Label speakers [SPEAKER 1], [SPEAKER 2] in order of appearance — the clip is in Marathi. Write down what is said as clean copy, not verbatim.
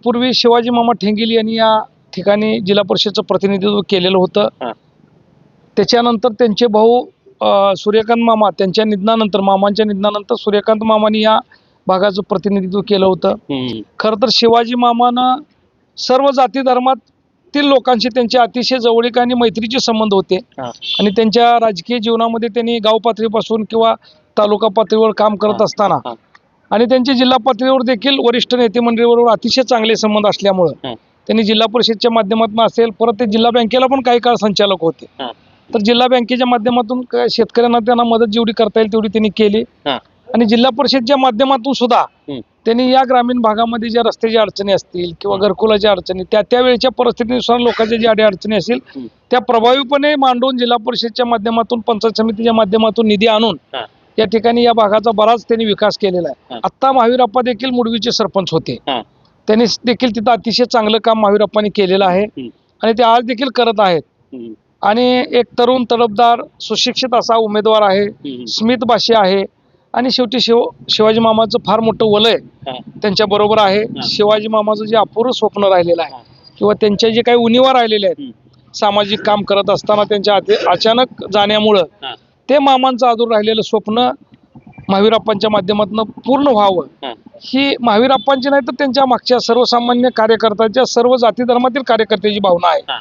[SPEAKER 1] यापूर्वी शिवाजी मामा ठेंगेल यांनी या ठिकाणी जिल्हा परिषदचं प्रतिनिधित्व केलेलं होतं. त्याच्यानंतर त्यांचे भाऊ सूर्यकांत मामा त्यांच्या निधनानंतर, मामांच्या निधनानंतर सूर्यकांत मामांनी या भागाचं प्रतिनिधित्व केलं होतं. खरं तर शिवाजी मामानं सर्व जाती धर्मातील लोकांशी त्यांचे अतिशय जवळीक आणि मैत्रीचे संबंध होते आणि त्यांच्या राजकीय जीवनामध्ये त्यांनी गाव पातळीपासून किंवा तालुका पातळीवर काम करत असताना आणि त्यांचे जिल्हा पातळीवर देखील वरिष्ठ नेते मंडळीबरोबर अतिशय चांगले संबंध असल्यामुळं त्यांनी जिल्हा परिषदच्या माध्यमातून असेल, परत ते जिल्हा बँकेला पण काही काळ संचालक होते. तर जिल्हा बँकेच्या माध्यमातून शेतकऱ्यांना त्यांना मदत जेवढी करता येईल तेवढी त्यांनी केली आणि जिल्हा परिषदच्या माध्यमातून सुद्धा त्यांनी या ग्रामीण भागामध्ये ज्या रस्त्याच्या अडचणी असतील किंवा घरकुलाच्या अडचणी त्यावेळेच्या परिस्थितीनुसार लोकांच्या ज्या अडचणी असतील त्या प्रभावीपणे मांडून जिल्हा परिषदच्या माध्यमातून, पंचायत समितीच्या माध्यमातून निधी आणून या ठिकाणी या भागाचा बराच त्यांनी विकास केलेला आहे. आत्ता महावीरप्पा देखील मुडवीचे सरपंच होते. त्यांनी देखील तिथं अतिशय चांगलं काम महावीरप्पांनी केलेलं आहे आणि ते आज देखील करत आहेत. आणि एक तरुण तडफदार सुशिक्षित असा उमेदवार आहे, स्मित भाषी आहे आणि शेवटी शिवाजी मामाचं फार मोठं वलय त्यांच्या बरोबर आहे. शिवाजी मामाचं जे अपूर्व स्वप्न राहिलेलं आहे किंवा त्यांच्या जे काही उणीवा राहिलेल्या आहेत सामाजिक काम करत असताना त्यांच्या अचानक जाण्यामुळं ते मामांचं अधूर राहिलेलं स्वप्न महावीरप्पांच्या माध्यमातून पूर्ण व्हावं ही महावीरप्पांची नाही तर त्यांच्या मागच्या सर्वसामान्य कार्यकर्त्यांच्या, सर्व जाती धर्मातील कार्यकर्त्याची भावना आहे.